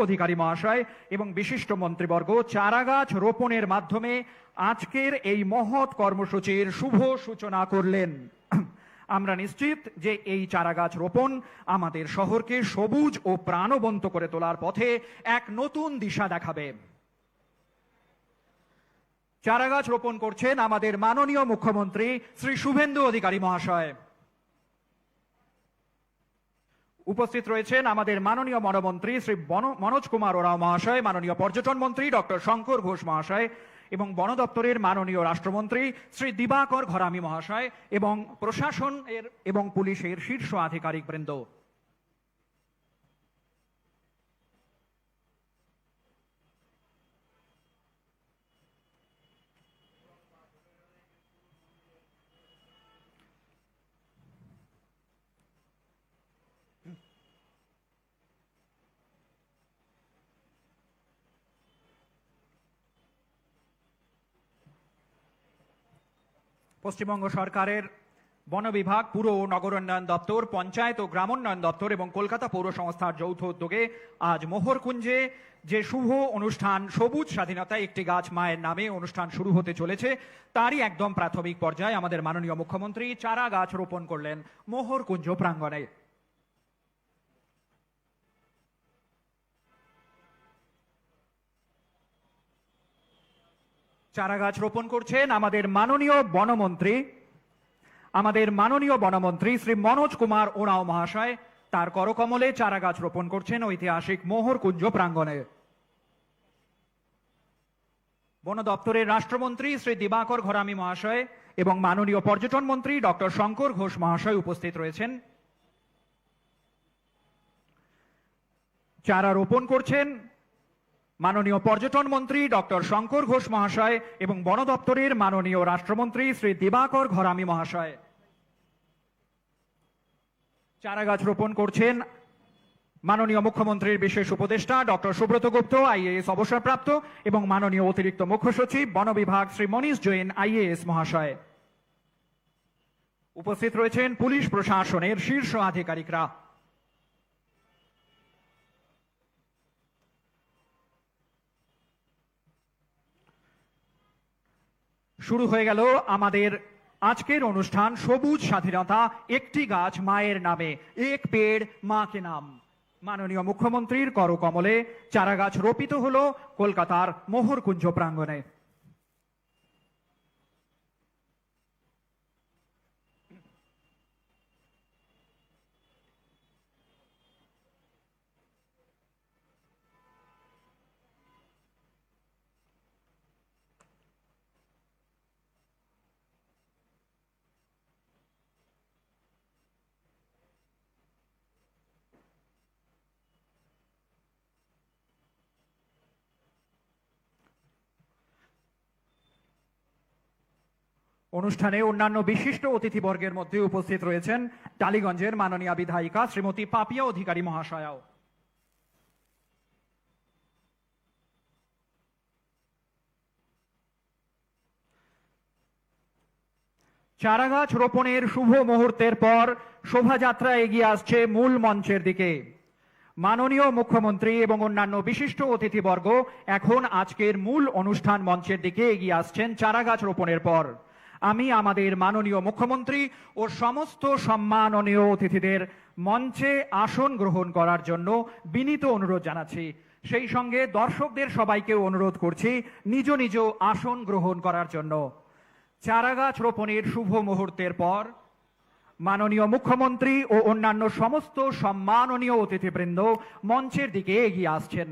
অধিকারী মহাশয় এবং বিশিষ্ট মন্ত্রীবর্গ চারাগাছ রোপণের মাধ্যমে আজকের এই মহৎ কর্মসূচির শুভ সূচনা করলেন। আমরা নিশ্চিত যে এই চারাগাছ রোপণ আমাদের শহরকে সবুজ ও প্রাণবন্ত করে তোলার পথে এক নতুন দিশা দেখাবে। চারাগাছ রোপণ করছেন আমাদের মাননীয় মুখ্যমন্ত্রী শ্রী শুভেন্দু অধিকারী মহাশয়। উপস্থিত রয়েছেন আমাদের মাননীয় বনমন্ত্রী শ্রী মনোজ কুমার ওরাও মহাশয়, মাননীয় পর্যটন মন্ত্রী ডক্টর শঙ্কর ঘোষ মহাশয় এবং বন দপ্তরের মাননীয় রাষ্ট্রমন্ত্রী শ্রী দিবাকর ঘরামি মহাশয় এবং প্রশাসনের এবং পুলিশের শীর্ষ আধিকারিক বৃন্দ। পশ্চিমবঙ্গ সরকারের বন বিভাগ, পুর ও নগর উন্নয়ন দপ্তর, পঞ্চায়েত ও গ্রামোন্নয়ন দপ্তর এবং কলকাতা পৌর সংস্থার যৌথ উদ্যোগে আজ মোহরকুঞ্জে যে শুভ অনুষ্ঠান সবুজ স্বাধীনতা একটি গাছ মায়ের নামে অনুষ্ঠান শুরু হতে চলেছে, তারই একদম প্রাথমিক পর্যায়ে আমাদের মাননীয় মুখ্যমন্ত্রী চারা গাছ রোপণ করলেন মোহরকুঞ্জ প্রাঙ্গণে। চারা গাছ রোপণ করছেন আমাদের মাননীয় বনমন্ত্রী শ্রী মনোজ কুমার ওরাও মহাশয়। তার করকমলে চারা গাছ রোপণ করছেন ঐতিহাসিক মোহরকুঞ্জ প্রাঙ্গণে। বন দপ্তরের রাষ্ট্রমন্ত্রী শ্রী দিবাকর ঘরামি মহাশয় এবং মাননীয় পর্যটন মন্ত্রী ডক্টর শঙ্কর ঘোষ মহাশয় উপস্থিত রয়েছেন। চারা রোপণ করছেন মাননীয় পর্যটন মন্ত্রী ডক্টর শঙ্কর ঘোষ মহাশয় এবং বন দপ্তরের মাননীয় রাষ্ট্রমন্ত্রী শ্রী দিবাকর ঘরামি মহাশয়। চারা গাছ রোপণ করছেন মাননীয় মুখ্যমন্ত্রীর বিশেষ উপদেষ্টা ডক্টর সুব্রত গুপ্ত আইএএস অবসরপ্রাপ্ত এবং মাননীয় অতিরিক্ত মুখ্য সচিব বন বিভাগ শ্রী মনীষ জৈন আইএএস মহাশয়। উপস্থিত রয়েছেন পুলিশ প্রশাসনের শীর্ষ আধিকারিকরা। শুরু হয়ে গেল আমাদের আজকের অনুষ্ঠান সবুজ স্বাধীনতা একটি গাছ মায়ের নামে, এক পেড় মা কে নাম। মাননীয় মুখ্যমন্ত্রীর করকমলে চারা গাছ রোপিত হলো কলকাতার মোহরকুঞ্জ প্রাঙ্গণে। অনুষ্ঠানে অন্যান্য বিশিষ্ট অতিথিবর্গের মধ্যে উপস্থিত রয়েছেন টালিগঞ্জের মাননীয় বিধায়িকা শ্রীমতী পাপিয়া অধিকারী মহাশয়াও। চারাগাছ রোপণের শুভ মুহূর্তের পর শোভাযাত্রা এগিয়ে আসছে মূল মঞ্চের দিকে। মাননীয় মুখ্যমন্ত্রী এবং অন্যান্য বিশিষ্ট অতিথিবর্গ এখন আজকের মূল অনুষ্ঠান মঞ্চের দিকে এগিয়ে আসছেন চারাগাছ রোপণের পর। আমি আমাদের মাননীয় মুখ্যমন্ত্রী ও সমস্ত সম্মাননীয় অতিথিদের মঞ্চে আসন গ্রহণ করার জন্য বিনীত অনুরোধ জানাচ্ছি। সেই সঙ্গে দর্শকদের সবাইকে অনুরোধ করছি নিজ নিজ আসন গ্রহণ করার জন্য। চারাগাছ রোপণের শুভ মুহূর্তের পর মাননীয় মুখ্যমন্ত্রী ও অন্যান্য সমস্ত সম্মাননীয় অতিথিবৃন্দ মঞ্চের দিকে এগিয়ে আসছেন।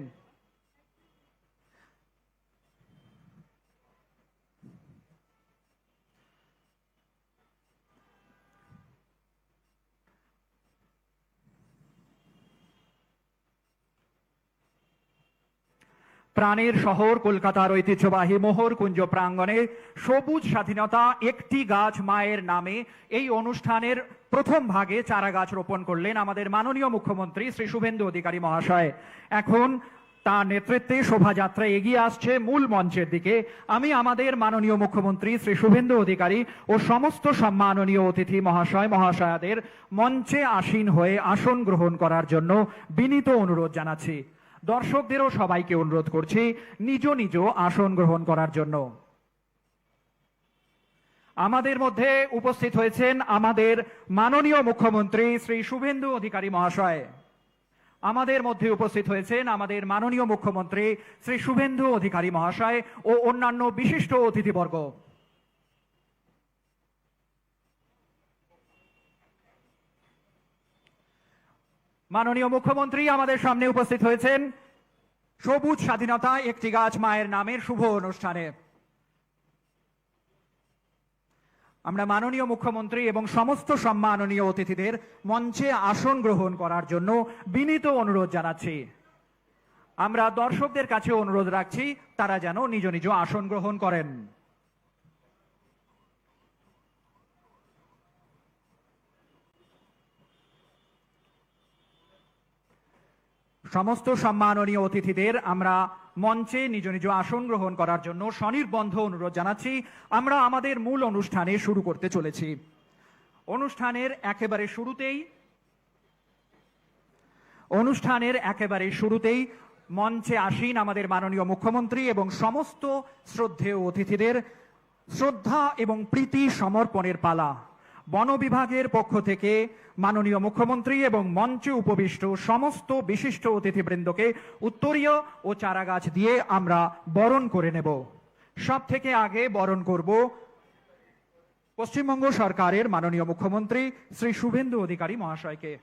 প্রাণের শহর কলকাতার ঐতিহ্যবাহী মোহরকুঞ্জ প্রাঙ্গণে সবুজ স্বাধীনতা একটি গাছ মায়ের নামে এই অনুষ্ঠানের প্রথম ভাগে চারা গাছ রোপণ করলেন আমাদের মাননীয় মুখ্যমন্ত্রী শ্রী শুভেন্দু অধিকারী মহাশয়। এখন তার নেতৃত্বে শোভাযাত্রা এগিয়ে আসছে মূল মঞ্চের দিকে। আমি আমাদের মাননীয় মুখ্যমন্ত্রী শ্রী শুভেন্দু অধিকারী ও সমস্ত সম্মাননীয় অতিথি মহাশয় মহাশয়াদের মঞ্চে আসীন হয়ে আসন গ্রহণ করার জন্য বিনীত অনুরোধ জানাচ্ছি। দর্শকদেরও সবাইকে অনুরোধ করছি নিজ নিজ আসন গ্রহণ করার জন্য। আমাদের মধ্যে উপস্থিত হয়েছেন আমাদের মাননীয় মুখ্যমন্ত্রী শ্রী শুভেন্দু অধিকারী মহাশয়। আমাদের মধ্যে উপস্থিত হয়েছেন আমাদের মাননীয় মুখ্যমন্ত্রী শ্রী শুভেন্দু অধিকারী মহাশয় ও অন্যান্য বিশিষ্ট অতিথিবর্গ। মাননীয় মুখ্যমন্ত্রী আমাদের সামনে উপস্থিত হয়েছেন সবুজ স্বাধীনতা একটি গাছ মায়ের নামের শুভ অনুষ্ঠানে। আমরা মাননীয় মুখ্যমন্ত্রী এবং সমস্ত সম্মাননীয় অতিথিদের মঞ্চে আসন গ্রহণ করার জন্য বিনীত অনুরোধ জানাচ্ছি। আমরা দর্শকদের কাছে অনুরোধ রাখছি তারা যেন নিজ নিজ আসন গ্রহণ করেন। সমস্ত সম্মাননীয় অতিথিদের আমরা মঞ্চে নিজ নিজ আসন গ্রহণ করার জন্য সনির্বন্ধ অনুরোধ জানাচ্ছি। আমরা আমাদের মূল অনুষ্ঠানে শুরু করতে চলেছি। অনুষ্ঠানের একেবারে শুরুতেই মঞ্চে আসীন আমাদের মাননীয় মুখ্যমন্ত্রী এবং সমস্ত শ্রদ্ধেয় অতিথিদের শ্রদ্ধা এবং প্রীতি সমর্পণের পালা। বন বিভাগের পক্ষ থেকে মাননীয় মুখ্যমন্ত্রী এবং মঞ্চে উপবিষ্ট সমস্ত বিশিষ্ট অতিথিবৃন্দকে উত্তরীয় ও চারাগাছ দিয়ে আমরা বরণ করে নেব। সব থেকে আগে বরণ করব পশ্চিমবঙ্গ সরকারের মাননীয় মুখ্যমন্ত্রী শ্রী শুভেন্দু অধিকারী মহাশয়কে।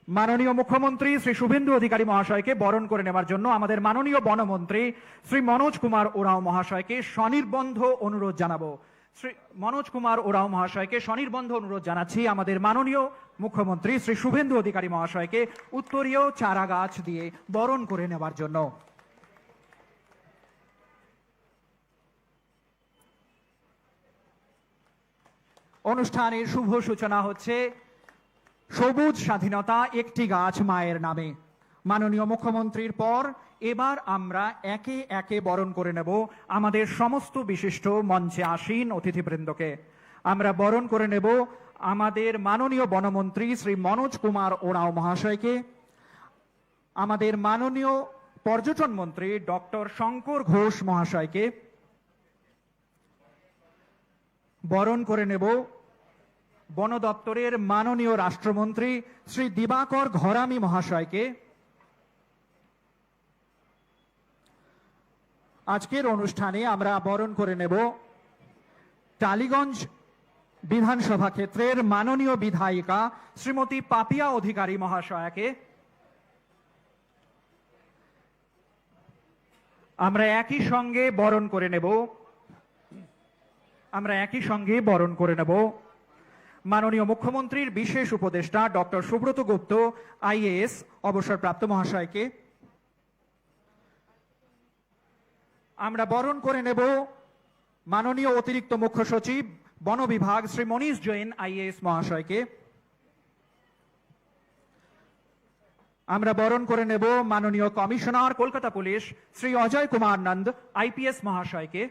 মাননীয় মুখ্যমন্ত্রী শ্রী শুভেন্দু অধিকারী মহাশয়কে বরণ করে নেওয়ার জন্য আমাদের মাননীয় বনমন্ত্রী শ্রী মনোজ কুমার ওরাও মহাশয়কে সনির্বন্ধ অনুরোধ জানাবো। শ্রী মনোজ কুমার ওরাও মহাশয়কে সনির্বন্ধ অনুরোধ জানাচ্ছি আমাদের মাননীয় মুখ্যমন্ত্রী শ্রী শুভেন্দু অধিকারী মহাশয়কে উত্তরীয় চারা গাছ দিয়ে বরণ করে নেওয়ার জন্য। অনুষ্ঠানের শুভ সূচনা হচ্ছে সবুজ স্বাধীনতা একটি গাছ মায়ের নামে। মাননীয় মুখ্যমন্ত্রীর পর এবার আমরা একে একে বরণ করে নেব আমাদের সমস্ত বিশিষ্ট মঞ্চে আসীন অতিথিবৃন্দকে। আমরা বরণ করে নেব আমাদের মাননীয় বনমন্ত্রী শ্রী মনোজ কুমার ওরাও মহাশয়কে, আমাদের মাননীয় পর্যটন মন্ত্রী ডক্টর শঙ্কর ঘোষ মহাশয়কে, বরণ করে নেব বন দপ্তরের মাননীয় রাষ্ট্রমন্ত্রী শ্রী দিবাকর ঘরামি মহাশয়কে। আজকের অনুষ্ঠানে আমরা বরণ করে নেব টালিগঞ্জ বিধানসভা ক্ষেত্রের মাননীয় বিধায়িকা শ্রীমতী পাপিয়া অধিকারী মহাশয়াকে। আমরা একই সঙ্গে বরণ করে নেব মাননীয় মুখ্যমন্ত্রীর বিশেষ উপদেষ্টা ডক্টর সুব্রত গুপ্ত আইএএস অবসরপ্রাপ্ত মহাশয়কে। আমরা বরণ করে নেব মাননীয় অতিরিক্ত মুখ্য সচিব বন বিভাগ শ্রী মনীষ জৈন আইএএস মহাশয়কে। আমরা বরণ করে নেব মাননীয় commissioner Kolkata police Shri Ajay Kumar Nanda IPS মহাশয়কে।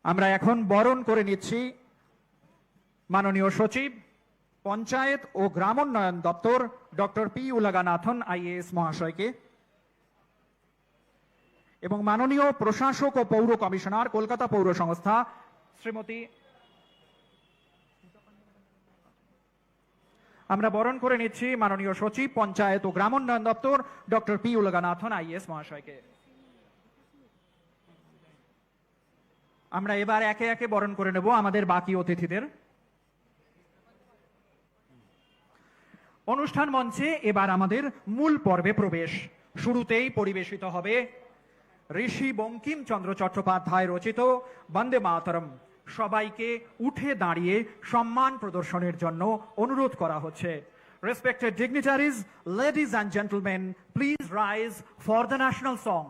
আমরা এখন বরণ করে নিচ্ছি মাননীয় সচিব পঞ্চায়েত ও গ্রামোন্নয়ন দপ্তর ডক্টর পি উলাগানাথন আইএএস মহাশয়কে এবং মাননীয় প্রশাসক ও পৌর কমিশনার কলকাতা পৌর সংস্থা শ্রীমতী। আমরা বরণ করে নিচ্ছি মাননীয় সচিব পঞ্চায়েত ও গ্রামোন্নয়ন দপ্তর ডক্টর পি উলাগানাথন আইএএস মহাশয়কে। আমরা এবার একে একে বরণ করে নেব আমাদের বাকি অতিথিদের। অনুষ্ঠান মঞ্চে এবার আমাদের মূল পর্বে প্রবেশ। শুরুতেই পরিবেশিত হবে ঋষি বঙ্কিমচন্দ্র চট্টোপাধ্যায় রচিত বন্দে মাতরম। সবাইকে উঠে দাঁড়িয়ে সম্মান প্রদর্শনের জন্য অনুরোধ করা হচ্ছে। Respected dignitaries, ladies and gentlemen, please rise for the national song.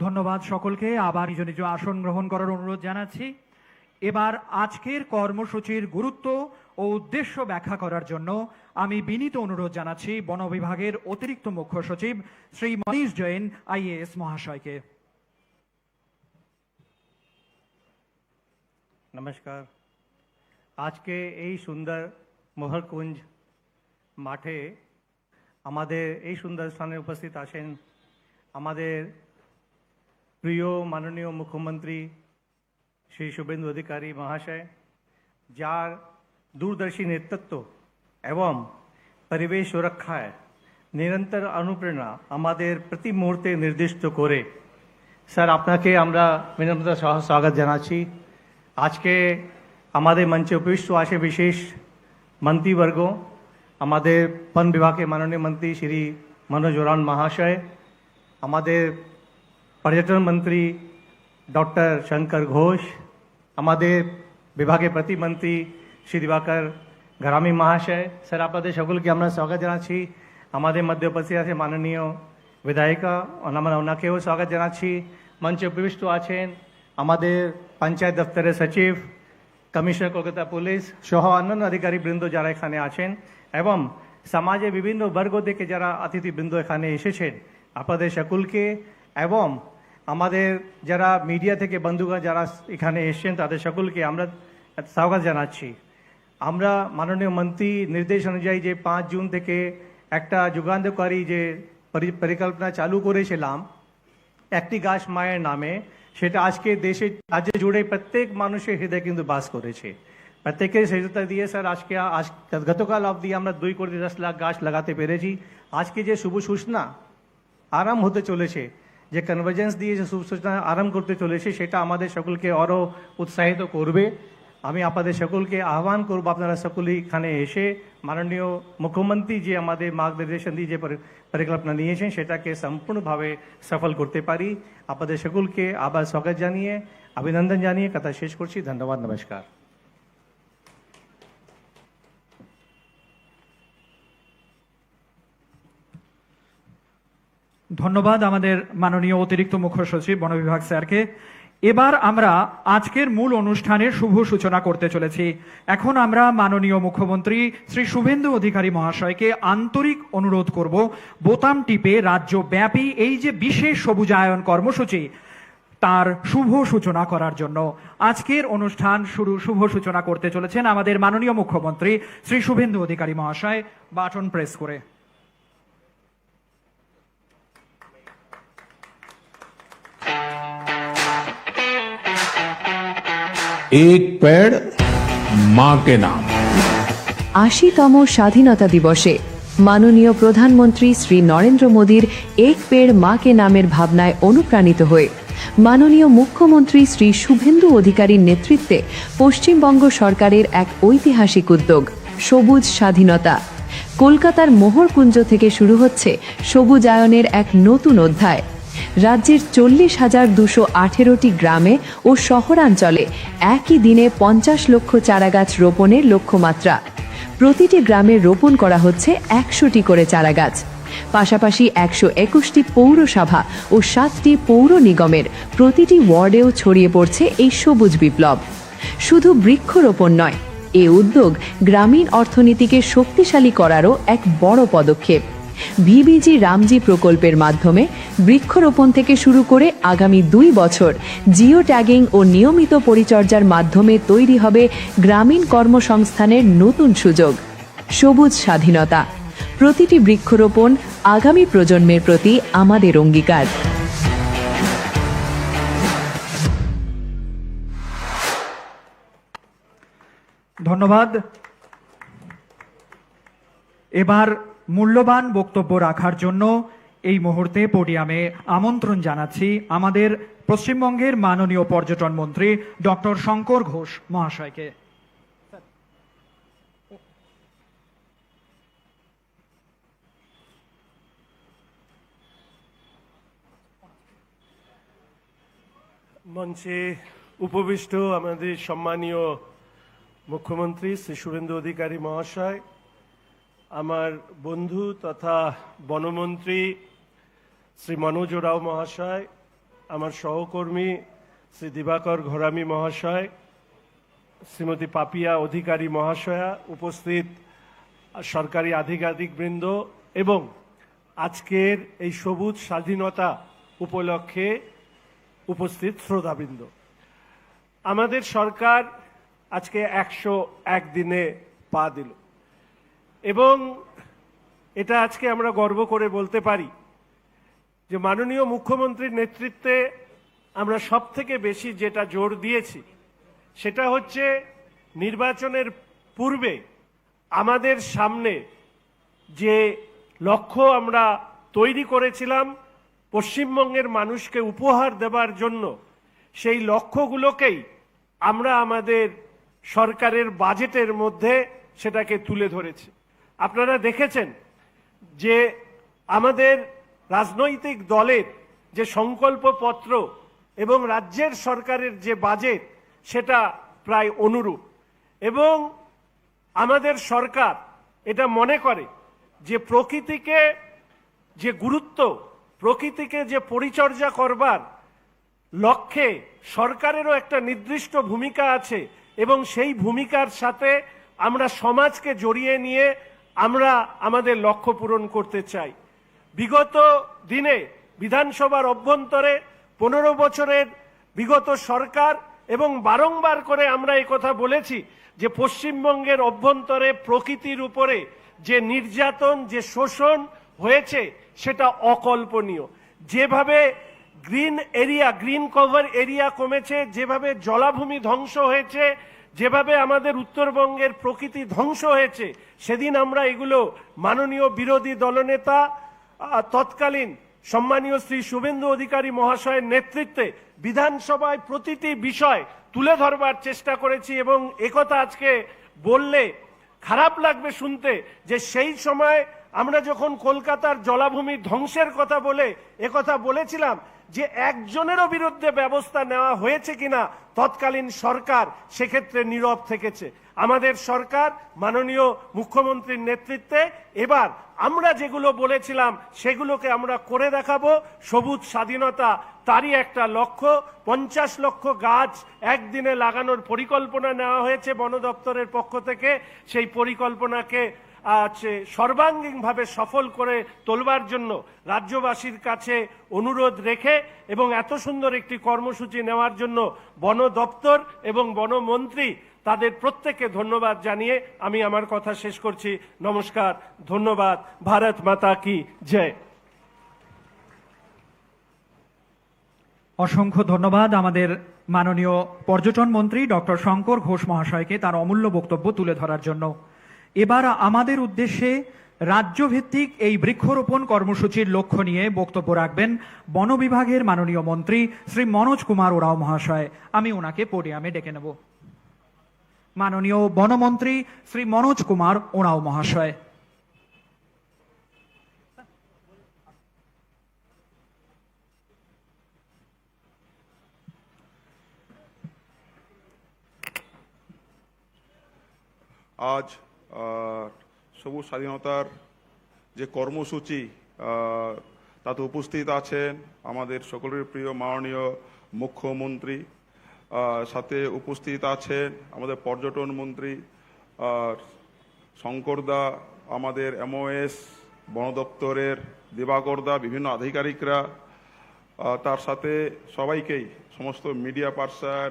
ধন্যবাদ সকলকে। আবার নিজ নিজ আসন গ্রহণ করার অনুরোধ জানাচ্ছি। এবার আজকের কর্মসূচির গুরুত্ব ও উদ্দেশ্য ব্যাখ্যা করার জন্য আমি বিনীত অনুরোধ জানাচ্ছি বন বিভাগের অতিরিক্ত মুখ্য সচিব শ্রী মনীষ জৈন আইএএস মহাশয়কে। নমস্কার। আজকে এই সুন্দর মোহরকুঞ্জ মাঠে আমাদের এই সুন্দর স্থানে উপস্থিত আছেন আমাদের প্রিয় মাননীয় মুখ্যমন্ত্রী শ্রী শুভেন্দু অধিকারী মহাশয়, যার दूरदर्शी नेतृत्व एवं परिवेश सुरक्षाয় নিরন্তর অনুপ্রেরণা আমাদের প্রতি মুহূর্তে নির্দিষ্ট করে। স্যার, আপনাকে আমরা বিনম্রতার সহ স্বাগত জানাচ্ছি। আজকে আমাদের মঞ্চে উপবিষ্ট আছে বিশেষ মন্ত্রীবর্গ, আমাদের वन विभाग माननीय मंत्री श्री मनोज उरांव महाशय, আমাদের पर्यटन मंत्री डॉक्टर शंकर घोष, আমাদের বিভাগের প্রতিমন্ত্রী শ্রী দিবাকর ঘরামি মহাশয়। স্যার, আপনাদের সকলকে আমরা স্বাগত জানাচ্ছি। আমাদের মধ্যে উপস্থিত আছে মাননীয় বিধায়িকা, আমরা ওনাকেও স্বাগত জানাচ্ছি। মঞ্চে উপবিষ্ট আছেন আমাদের পঞ্চায়েত দপ্তরের সচিব, কমিশনার কলকাতা পুলিশ সহ অন্যান্য আধিকারিক বৃন্দ যারা এখানে আছেন এবং সমাজের বিভিন্ন বর্গ থেকে যারা অতিথিবৃন্দ এখানে এসেছেন, আপনাদের সকলকে এবং আমাদের যারা মিডিয়া থেকে বন্ধুগণ যারা এখানে এসেছেন তাদের সকলকে আমরা স্বাগত জানাচ্ছি। আমরা মাননীয় মন্ত্রী নির্দেশ অনুযায়ী যে 5 জুন থেকে একটা যুগান্তকারী যে পরিকল্পনা চালু করেছিলাম একটি গাছ মায়ের নামে, সেটা আজকে দেশে রাজ্য জুড়ে প্রত্যেক মানুষের হৃদয়ে কিন্তু বাস করেছে। প্রত্যেকের সহায়তা দিয়ে স্যার আজকে গতকাল অবধি আমরা 2 কোটি 10 লাখ গাছ লাগাতে পেরেছি। আজকে যে শুভ সূচনা আরাম হতে চলেছে, যে কনভার্জেন্স দিয়ে যে শুভ সূচনা আরাম করতে চলেছে, সেটা আমাদের সকলকে আরও উৎসাহিত করবে। আমি আপনাদের সকলকে আহ্বান করব আপনারা সকলেই এখানে এসে মাননীয় মুখ্যমন্ত্রী যে আমাদের মার্গনির্দেশন দিয়ে যে পরিকল্পনা নিয়েছেন সেটাকে সম্পূর্ণভাবে সফল করতে পারি। আপনাদের সকলকে আবার স্বাগত জানিয়ে অভিনন্দন জানিয়ে কথা শেষ করছি। ধন্যবাদ, নমস্কার। ধন্যবাদ আমাদের মাননীয় অতিরিক্ত মুখ্য সচিব বন বিভাগ স্যারকে। এবার আমরা আজকের মূল অনুষ্ঠানের শুভ সূচনা করতে চলেছি। এখন আমরা মাননীয় মুখ্যমন্ত্রী শ্রী শুভেন্দু অধিকারী মহাশয়কে আন্তরিক অনুরোধ করব বোতাম টিপে রাজ্যব্যাপী এই যে বিশেষ সবুজায়ন কর্মসূচি তার শুভ সূচনা করার জন্য। আজকের অনুষ্ঠান শুভ সূচনা করতে চলেছেন আমাদের মাননীয় মুখ্যমন্ত্রী শ্রী শুভেন্দু অধিকারী মহাশয়। বাটন প্রেস করে। एक पेड़ मां के नाम। 80তম স্বাধীনতা দিবসে মাননীয় প্রধানমন্ত্রী শ্রী নরেন্দ্র মোদীর এক পেড় মা কে নামের ভাবনায় অনুপ্রাণিত হয়ে মাননীয় মুখ্যমন্ত্রী শ্রী শুভেন্দু অধিকারীর নেতৃত্বে পশ্চিমবঙ্গ সরকারের এক ঐতিহাসিক উদ্যোগ সবুজ স্বাধীনতা। কলকাতার মোহরকুঞ্জ থেকে শুরু হচ্ছে সবুজায়নের এক নতুন অধ্যায়। রাজ্যের 40,218টি গ্রামে ও শহরাঞ্চলে একই দিনে 50 লক্ষ চারাগাছ রোপণের লক্ষ্যমাত্রা। প্রতিটি গ্রামে রোপণ করা হচ্ছে 100টি করে চারাগাছ। পাশাপাশি 121টি পৌরসভা ও 7টি পৌর নিগমের প্রতিটি ওয়ার্ডেও ছড়িয়ে পড়ছে এই সবুজ বিপ্লব। শুধু বৃক্ষরোপণ নয়, এ উদ্যোগ গ্রামীণ অর্থনীতিকে শক্তিশালী করারও এক বড় পদক্ষেপ। ভিবিজি রামজি প্রকল্পের মাধ্যমে বৃক্ষরোপণ থেকে শুরু করে আগামী 2 বছর জিও ট্যাগিং ও নিয়মিত পরিচর্যার মাধ্যমে তৈরি হবে গ্রামীণ কর্মসংস্থানের নতুন সুযোগ। সবুজ স্বাধীনতা, প্রতিটি বৃক্ষরোপণ আগামী প্রজন্মের প্রতি আমাদের অঙ্গীকার। ধন্যবাদ। এবার মূল্যবান বক্তব্য রাখার জন্য এই মুহূর্তে পোডিয়ামে আমন্ত্রণ জানাচ্ছি আমাদের পশ্চিমবঙ্গের মাননীয় পর্যটন মন্ত্রী ডক্টর শঙ্কর ঘোষ মহাশয়কে। মঞ্চে উপবিষ্ট আমাদের সম্মানীয় মুখ্যমন্ত্রী শ্রী শুভেন্দু অধিকারী মহাশয়, আমার বন্ধু তথা বনমন্ত্রী শ্রী মনোজ ওরাও মহাশয়, আমার সহকর্মী শ্রী দিবাকর ঘরামি মহাশয়, শ্রীমতী পাপিয়া অধিকারী মহাশয়া, উপস্থিত সরকারি আধিকারিকবৃন্দ এবং আজকের এই সবুজ স্বাধীনতা উপলক্ষে উপস্থিত শ্রোতাবৃন্দ, আমাদের সরকার আজকে 101 দিনে পা দিল এবং এটা আজকে আমরা গর্ব করে বলতে পারি যে মাননীয় মুখ্যমন্ত্রীর নেতৃত্বে আমরা সবথেকে বেশি যেটা জোর দিয়েছি সেটা হচ্ছে নির্বাচনের পূর্বে আমাদের সামনে যে লক্ষ্য আমরা তৈরি করেছিলাম পশ্চিমবঙ্গের মানুষকে উপহার দেবার জন্য, সেই লক্ষ্যগুলোকেই আমরা আমাদের সরকারের বাজেটের মধ্যে সেটাকে তুলে ধরেছি। আপনারা দেখেছেন যে আমাদের রাজনৈতিক দলের যে সংকল্পপত্র এবং রাজ্যের সরকারের যে বাজেট সেটা প্রায় অনুরূপ এবং আমাদের সরকার এটা মনে করে যে প্রকৃতিকে যে গুরুত্ব, প্রকৃতিকে যে পরিচর্যা করবার লক্ষ্যে সরকারেরও একটা নির্দিষ্ট ভূমিকা আছে এবং সেই ভূমিকার সাথে আমরা সমাজকে জড়িয়ে নিয়ে আমরা আমাদের লক্ষ্য পূরণ করতে চাই। বিগত দিনে বিধানসভার অভ্যন্তরে 15 বছরের বিগত সরকার এবং বারংবার করে আমরা এই কথা বলেছি যে পশ্চিমবঙ্গের অভ্যন্তরে প্রকৃতির উপরে যে নির্যাতন, যে শোষণ হয়েছে সেটা অকল্পনীয়। যেভাবে green area, green cover area কমেছে, যেভাবে জলাভূমি ধ্বংস হয়েছে, যেভাবে আমাদের উত্তরবঙ্গের প্রকৃতি ধ্বংস হয়েছে, সেদিন আমরা এগুলো মাননীয় বিরোধী দলনেতা তৎকালীন সম্মানীয় শ্রী শুভেন্দু অধিকারী মহাশয়ের নেতৃত্বে বিধানসভায় প্রতিটি বিষয় তুলে ধরবার চেষ্টা করেছি এবং একথা আজকে বললে খারাপ লাগবে শুনতে যে সেই সময় আমরা যখন কলকাতার জলাভূমি ধ্বংসের কথা বলে একথা বলেছিলাম যে একজনেরও বিরুদ্ধে ব্যবস্থা নেওয়া হয়েছে কিনা তৎকালীন সরকার সেক্ষেত্রে নীরব থেকেছে। আমাদের সরকার মাননীয় মুখ্যমন্ত্রীর নেতৃত্বে এবার আমরা যেগুলো বলেছিলাম সেগুলোকে আমরা করে দেখাবো। সবুজ স্বাধীনতা তারই একটা লক্ষ্য। 50 লক্ষ গাছ একদিনে লাগানোর পরিকল্পনা নেওয়া হয়েছে বন দপ্তরের পক্ষ থেকে। সেই পরিকল্পনাকে সর্বাঙ্গীনভাবে সফল করে তোলবার জন্য রাজ্যবাসীর কাছে অনুরোধ রেখে এবং এত সুন্দর একটি কর্মসূচি নেওয়ার জন্য বন দপ্তর এবং বনমন্ত্রী তাদের প্রত্যেককে ধন্যবাদ জানিয়ে আমি আমার কথা শেষ করছি। নমস্কার, ধন্যবাদ। ভারত মাতা কি জয়। অসংখ্য ধন্যবাদ আমাদের মাননীয় পর্যটন মন্ত্রী ডক্টর শঙ্কর ঘোষ মহাশয়কে তার অমূল্য বক্তব্য তুলে ধরার জন্য। এবার আমাদের উদ্দেশ্যে রাজ্যভিত্তিক এই বৃক্ষরোপণ কর্মসূচির লক্ষ্য নিয়ে বক্তব্য রাখবেন বন বিভাগের মাননীয় মন্ত্রী শ্রী মনোজ কুমার ওরাও মহাশয়। আমি ওনাকে পোডিয়ামে ডেকে নেব। মাননীয় বনমন্ত্রী শ্রী মনোজ কুমার ওরাও মহাশয়। আজ সবুজ স্বাধীনতার যে কর্মসূচি তাতে উপস্থিত আছেন আমাদের সকলের প্রিয় মাননীয় মুখ্যমন্ত্রী, সাথে উপস্থিত আছেন আমাদের পর্যটন মন্ত্রী শঙ্করদা, আমাদের MOS বন দপ্তরের দিবাকরদা, বিভিন্ন আধিকারিকরা, তার সাথে সবাইকেই সমস্ত মিডিয়া পার্সন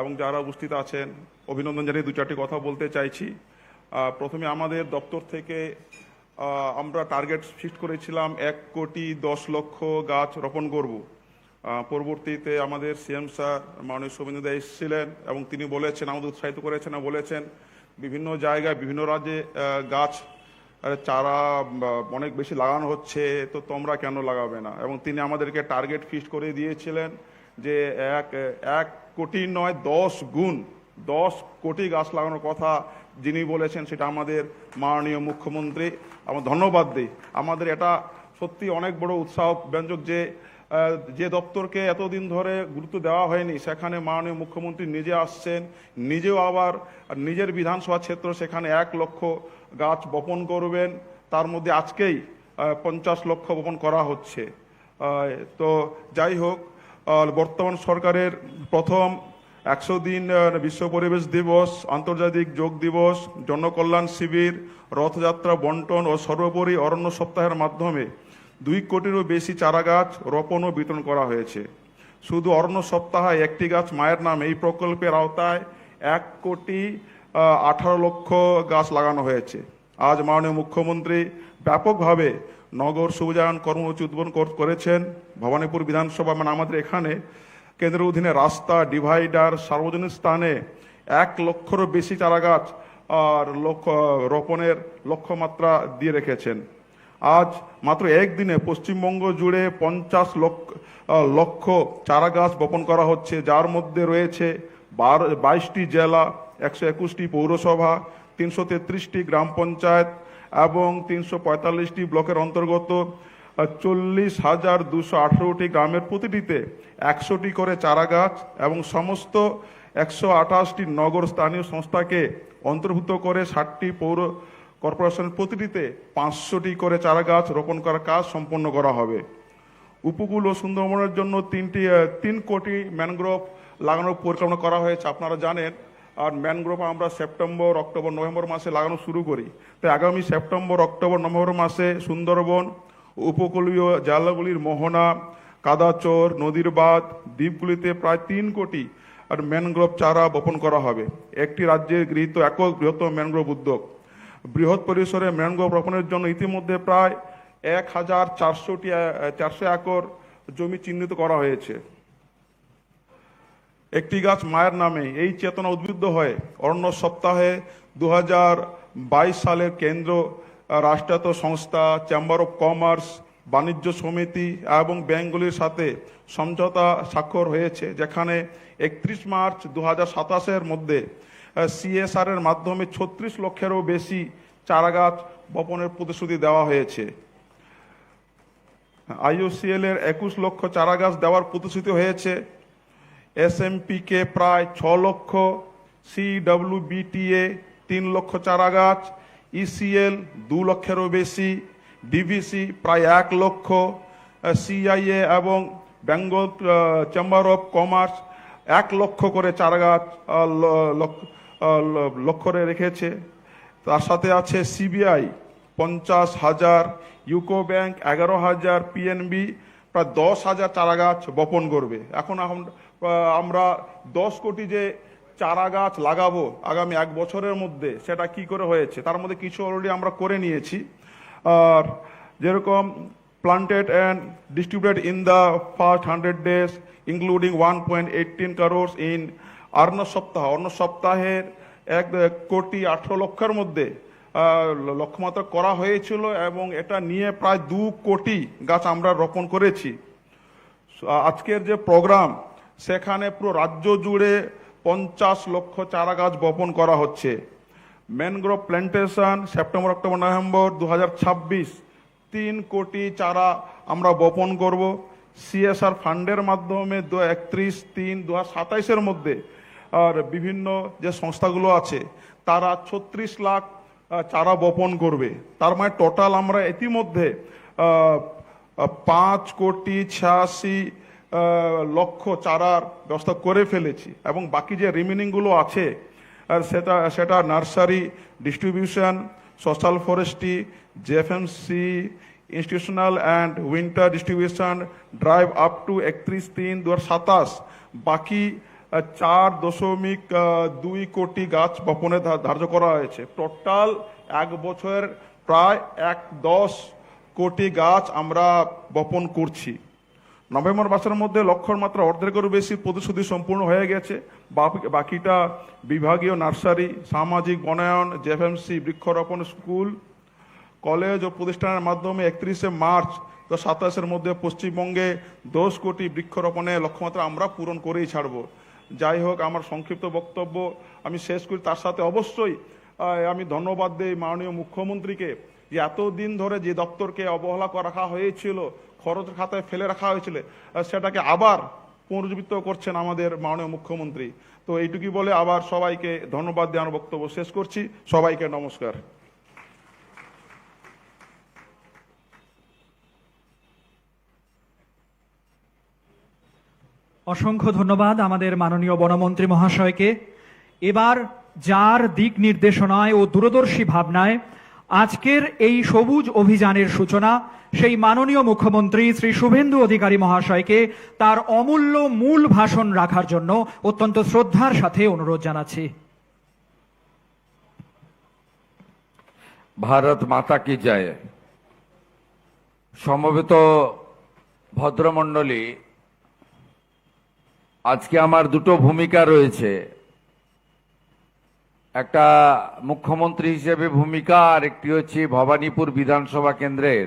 এবং যারা উপস্থিত আছেন অভিনন্দন জানিয়ে 2-4টি কথা বলতে চাইছি। প্রথমে আমাদের দপ্তর থেকে আমরা টার্গেট ফিক্স করেছিলাম 1,10,00,000 গাছ রোপণ করব। পরবর্তীতে আমাদের CM স্যার মাননীয় শুভেন্দু দা এসেছিলেন এবং তিনি বলেছেন, আমাদের উৎসাহিত করেছেন, বলেছেন বিভিন্ন জায়গায় বিভিন্ন রাজ্যে গাছ চারা অনেক বেশি লাগানো হচ্ছে, তো তোমরা কেন লাগাবে না। এবং তিনি আমাদেরকে টার্গেট ফিক্স করে দিয়েছিলেন যে 1 কোটি নয় 10 গুণ 10 কোটি গাছ লাগানোর কথা যিনি বলেছেন সেটা আমাদের মাননীয় মুখ্যমন্ত্রী। আমরা ধন্যবাদ দিই। আমাদের এটা সত্যি অনেক বড় উৎসাহ ব্যঞ্জক যে দপ্তরকে এতদিন ধরে গুরুত্ব দেওয়া হয়নি সেখানে মাননীয় মুখ্যমন্ত্রী নিজে আসছেন, নিজেও আবার নিজের বিধানসভা ক্ষেত্র সেখানে 1 লক্ষ গাছ বপন করবেন। তার মধ্যে আজকেই 50 লক্ষ বপন করা হচ্ছে। তো যাই হোক, বর্তমান সরকারের প্রথম 100 দিন বিশ্ব পরিবেশ দিবস, আন্তর্জাতিক যোগ দিবস, জনকল্যাণ শিবির, রথযাত্রা বন্টন ও সর্বোপরি অরণ্য সপ্তাহের মাধ্যমে 2 কোটিরও বেশি চারা গাছ রোপণ ও বিতরণ করা হয়েছে। শুধু অরণ্য সপ্তাহে একটি গাছ মায়ের নামে এই প্রকল্পের আওতায় 1 কোটি 18 লক্ষ গাছ লাগানো হয়েছে। আজ মাননীয় মুখ্যমন্ত্রী ব্যাপকভাবে নগর সবুজায়ন কর্মসূচি উদ্বোধন করেছেন। ভবানীপুর বিধানসভা মানে আমাদের এখানে কেন্দ্রের অধীনে রাস্তা, ডিভাইডার, সার্বজনীন স্থানে 1 লক্ষেরও বেশি চারা গাছ আর রোপণের লক্ষ্যমাত্রা দিয়ে রেখেছেন। আজ মাত্র একদিনে পশ্চিমবঙ্গ জুড়ে 50 লক্ষ চারা গাছ বপন করা হচ্ছে, যার মধ্যে রয়েছে 22টি জেলা, 121টি পৌরসভা, 333টি গ্রাম পঞ্চায়েত এবং 345টি ব্লকের অন্তর্গত 40,218টি গ্রামের প্রতিটিতে 100টি করে চারা গাছ এবং সমস্ত 128টি নগর স্থানীয় সংস্থাকে অন্তর্ভুক্ত করে 60টি পৌর কর্পোরেশনের প্রতিটিতে 500টি করে চারা গাছ রোপণ করার কাজ সম্পন্ন করা হবে। উপকূল ও সুন্দরবনের জন্য 3 কোটি ম্যানগ্রোভ লাগানোর পরিকল্পনা করা হয়েছে, আপনারা জানেন। আর ম্যানগ্রোভ আমরা সেপ্টেম্বর, অক্টোবর, নভেম্বর মাসে লাগানো শুরু করি। তাই আগামী সেপ্টেম্বর, অক্টোবর, নভেম্বর মাসে সুন্দরবন, উপকূলীয় জেলাগুলির মোহনা, কাদাচর, নদীর বাঁধ, দ্বীপগুলিতে প্রায় 3 কোটি আর ম্যানগ্রোভ চারা বপন করা হবে। একটি রাজ্যের গৃহীত একক বৃহত্তম ম্যানগ্রোভ উদ্যোগ। বৃহৎ পরিসরে ম্যানগ্রোভ রোপণের জন্য ইতিমধ্যে প্রায় 1,400 একর জমি চিহ্নিত করা হয়েছে। একটি গাছ মায়ের নামে এই চেতনা উদ্বুদ্ধ হয়ে অরণ্য সপ্তাহে 2022 সালের কেন্দ্র, রাষ্ট্রায়ত্ত সংস্থা, চেম্বার অফ কমার্স, বাণিজ্য সমিতি এবং ব্যাংকগুলির সাথে সমঝোতা স্বাক্ষর হয়েছে, যেখানে 31 মার্চ 2027 মধ্যে CSR এর মাধ্যমে 36 লক্ষেরও বেশি চারা গাছ বপনের প্রতিশ্রুতি দেওয়া হয়েছে। IOCL এর 21 লক্ষ চারা গাছ দেওয়ার প্রতিশ্রুতি হয়েছে। SMP কে প্রায় 6 লক্ষ, CWBTA 3 লক্ষ চারা গাছ, ECL 2 লক্ষেরও বেশি, DVC প্রায় 1 লক্ষ, CIA এবং বেঙ্গল চেম্বার অফ কমার্স 1 লক্ষ করে চারা গাছ লক্ষ্য রেখেছে। তার সাথে আছে CBI 50,000, ইউকো ব্যাংক 11,000, PNB প্রায় 10,000 চারা গাছ বপন করবে। এখন আমরা 10 কোটি যে চারা গাছ লাগাবো আগামী 1 বছরের মধ্যে, সেটা কি করে হয়েছে, তার মধ্যে কিছু অলরেডি আমরা করে নিয়েছি। আর যেরকম planted and distributed in the first 100 days, including 1.18 crores in অরণ্য সপ্তাহের 1 কোটি 18 লক্ষের মধ্যে লক্ষ্যমাত্রা করা হয়েছিল এবং এটা নিয়ে প্রায় 2 কোটি গাছ আমরা রোপণ করেছি। আজকের যে প্রোগ্রাম, সেখানে পুরো রাজ্য জুড়ে 50 লক্ষ চারা গাছ বপন করা হচ্ছে। Mangrove plantation September, October, November 2026 3 কোটি চারা আমরা বপন করব। CSR ফান্ডের মাধ্যমে 31/3/2027 মধ্যে আর বিভিন্ন যে সংস্থাগুলো আছে তারা 36 লাখ চারা বপন করবে। তার মানে টোটাল আমরা ইতিমধ্যে 5 কোটি 86 লক্ষ চারার ব্যবস্থা করে ফেলেছি এবং বাকি যে রিমেনিংগুলো আছে আর সেটা nursery, distribution, social forestry, JFMC, institutional and winter distribution drive up to 31/3/2027 বাকি 4.2 কোটি গাছ বপনে ধার্য করা হয়েছে। টোটাল 1 বছরের প্রায় 10 কোটি গাছ আমরা বপন করছি। নভেম্বর মাসের মধ্যে লক্ষ্যর মাত্রা অর্ধেকেরও বেশি প্রতিশ্রুতি সম্পূর্ণ হয়ে গেছে। বাকিটা বিভাগীয় নার্সারি, সামাজিক বনায়ন, JFMC, বৃক্ষরোপণ, স্কুল, কলেজ ও প্রতিষ্ঠানের মাধ্যমে 31 মার্চ 2027 মধ্যে পশ্চিমবঙ্গে 10 কোটি বৃক্ষরোপণের লক্ষ্যমাত্রা আমরা পূরণ করেই ছাড়ব। যাই হোক, আমার সংক্ষিপ্ত বক্তব্য আমি শেষ করি। তার সাথে অবশ্যই আমি ধন্যবাদ দিই মাননীয় মুখ্যমন্ত্রীকে, যে এতদিন ধরে যে দপ্তরকে অবহেলা রাখা হয়েছিল, খরচের খাতায় ফেলে রাখা হয়েছিল, সেটাকে আবার পুনরুজ্জীবিত করছেন আমাদের মাননীয় মুখ্যমন্ত্রী। তো এইটুকুই বলে আবার সবাইকে ধন্যবাদ দিয়ে আমার বক্তব্য শেষ করছি। সবাইকে নমস্কার। অসংখ্য ধন্যবাদ আমাদের মাননীয় বনমন্ত্রী মহাশয়কে। এবার যার দিক নির্দেশনায় ও দূরদর্শী ভাবনায় আজকের এই সবুজ অভিযানের সূচনা, সেই মাননীয় মুখ্যমন্ত্রী শ্রী শুভেন্দু অধিকারী মহাশয়কে তার অমূল্য মূল ভাষণ রাখার জন্য অত্যন্ত শ্রদ্ধার সাথে অনুরোধ জানাচ্ছি। ভারত মাতা কি জয়। সমবেত ভদ্রমণ্ডলী, আজকে আমার দুটো ভূমিকা রয়েছে, একটা মুখ্যমন্ত্রী হিসেবে ভূমিকা, আর একটি হচ্ছে ভবানীপুর বিধানসভা কেন্দ্রের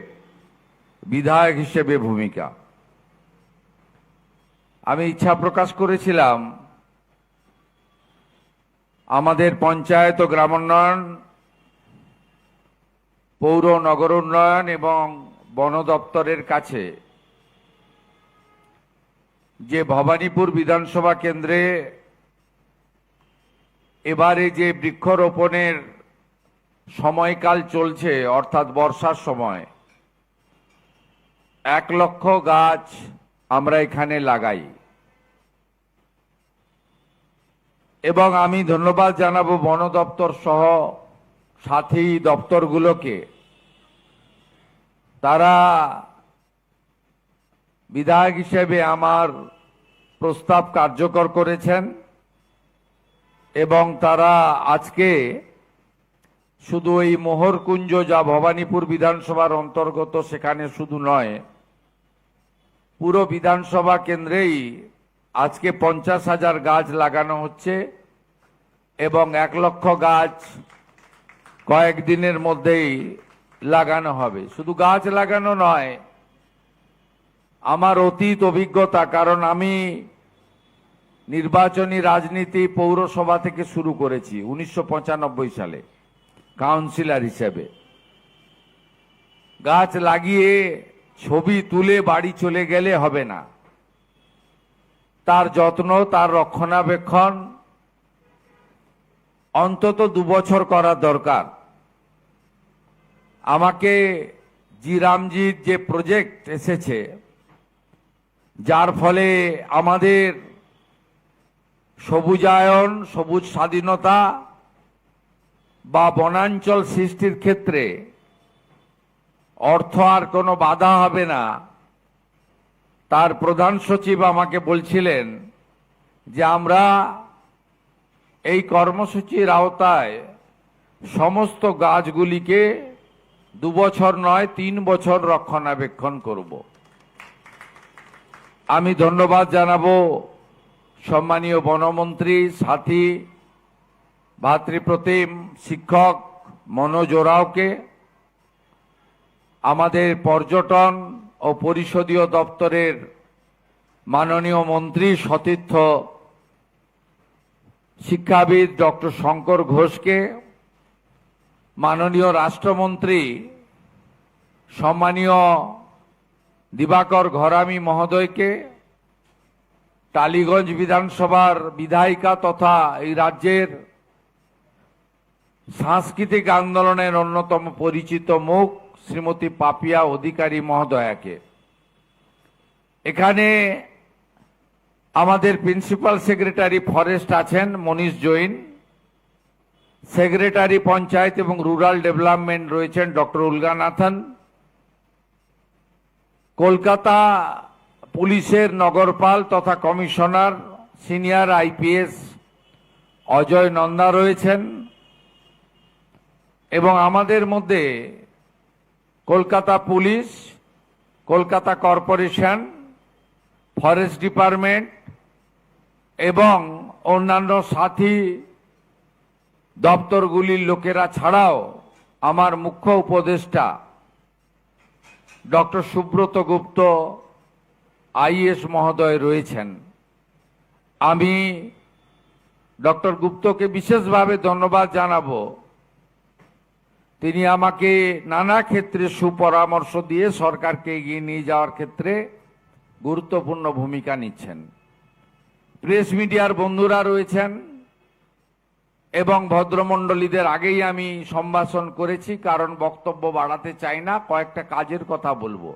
বিধায়ক হিসেবে ভূমিকা। আমি ইচ্ছা প্রকাশ করেছিলাম আমাদের পঞ্চায়েত ও গ্রামোন্নয়ন, পৌর নগর উন্নয়ন এবং বন দপ্তরের কাছে যে ভবানীপুর বিধানসভা কেন্দ্রে এবারে যে বৃক্ষরোপণের সময়কাল চলছে, অর্থাৎ বর্ষার সময় 1 লক্ষ গাছ আমরা এখানে লাগাই। এবং আমি ধন্যবাদ জানাবো বন দপ্তর সহ সাথী দপ্তরগুলোকে, তারা বিধায়ক হিসেবে আমার প্রস্তাব কার্যকর করেছেন এবং তারা আজকে শুধু এই মোহরকুঞ্জ, যা ভবানীপুর বিধানসভার অন্তর্গত, সেখানে শুধু নয়, পুরো বিধানসভা কেন্দ্রেই আজকে 50,000 গাছ লাগানো হচ্ছে এবং 1 লক্ষ গাছ কয়েকদিনের মধ্যেই লাগানো হবে। শুধু গাছ লাগানো নয়, আমার অতীত অভিজ্ঞতা, কারণ আমি নির্বাচনী রাজনীতি পৌরসভা থেকে শুরু করেছি 1995 সালে কাউন্সিলর হিসেবে। গাছ লাগিয়ে ছবি তুলে বাড়ি চলে গেলে হবে না, তার যত্ন, তার রক্ষণাবেক্ষণ অন্তত 2 বছর করা দরকার। আমাকে জি রামজির যে প্রজেক্ট এসেছে, যার ফলে আমাদের সবুজায়ন, সবুজ স্বাধীনতা বা বনাঞ্চল সৃষ্টির ক্ষেত্রে অর্থ আর কোনো বাধা হবে না, তার প্রধান সচিব আমাকে বলছিলেন যে আমরা এই কর্মসূচির আওতায় সমস্ত গাছগুলিকে 2 বছর নয় 3 বছর রক্ষণাবেক্ষণ করব। আমি ধন্যবাদ জানাবো সম্মানীয় বনমন্ত্রী, সাথী, ভাতৃপ্রতিম শিক্ষক মনোজ ওরাওকে, আমাদের পর্যটন ও পরিষদীয় দপ্তরের মাননীয় মন্ত্রী সতীর্থ শিক্ষাবিদ ডক্টর শঙ্কর ঘোষকে, মাননীয় রাষ্ট্রমন্ত্রী সম্মানীয় দিবাকর ঘরামি মহোদয়কে, টালিগঞ্জ বিধানসভার বিধায়িকা তথা এই রাজ্যের সাংস্কৃতিক আন্দোলনের অন্যতম পরিচিত মুখ শ্রীমতী পাপিয়া অধিকারী মহোদয়াকে, এখানে আমাদের প্রিন্সিপাল সেক্রেটারি ফরেস্ট আছেন মনীষ জৈন, সেক্রেটারি পঞ্চায়েত এবং রুরাল ডেভেলপমেন্ট রয়েছেন ডক্টর উলগানাথন, কলকাতা পুলিশের নগরপাল তথা commissioner senior IPS Ajay Nanda রয়েছেন এবং আমাদের মধ্যে Kolkata police, Kolkata corporation, forest department এবং অন্যান্য সাথী দপ্তরগুলির লোকেরা ছাড়াও আমার মুখ্য উপদেষ্টা ডক্টর সুব্রত গুপ্ত আইএস মহোদয় রয়েছেন। আমি ডক্টর গুপ্তকে বিশেষভাবে ধন্যবাদ জানাবো, তিনি আমাকে নানা ক্ষেত্রে সুপরামর্শ দিয়ে সরকারকে এগিয়ে নিয়ে যাওয়ার ক্ষেত্রে গুরুত্বপূর্ণ ভূমিকা নিচ্ছেন। প্রেস মিডিয়ার বন্ধুরা রয়েছেন এবং ভদ্রমণ্ডলীদের আগেই আমি সম্ভাষণ করেছি, কারণ বক্তব্য বাড়াতে চাই না, কয়েকটা কাজের কথা বলবো।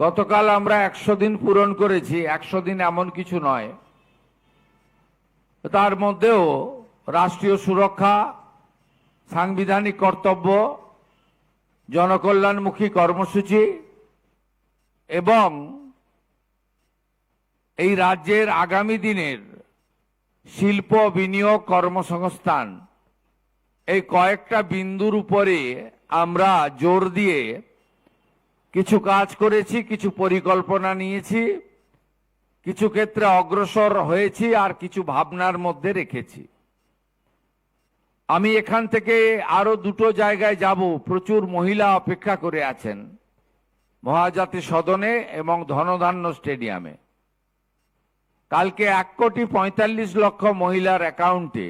গতকাল আমরা 100 দিন পূরণ করেছি। 100 দিন এমন কিছু নয়, তার মধ্যেও রাষ্ট্রীয় সুরক্ষা, সাংবিধানিক কর্তব্য, জনকল্যাণমুখী কর্মসূচি এবং এই রাজ্যের আগামী দিনের শিল্প, বিনিয়োগ, কর্মসংস্থান, এই কয়েকটা বিন্দুর উপরে আমরা জোর দিয়ে কিছু কাজ করেছি, কিছু পরিকল্পনা নিয়েছি, কিছু ক্ষেত্রে অগ্রসর হয়েছি, আর কিছু ভাবনার মধ্যে রেখেছি। আমি এখান থেকে আরো দুটো জায়গায় যাব। প্রচুর মহিলা অপেক্ষা করে আছেন, মহাজাতি সদনে এবং ধনধান্য স্টেডিয়ামে। কালকে 1,45,00,000 মহিলার অ্যাকাউন্টে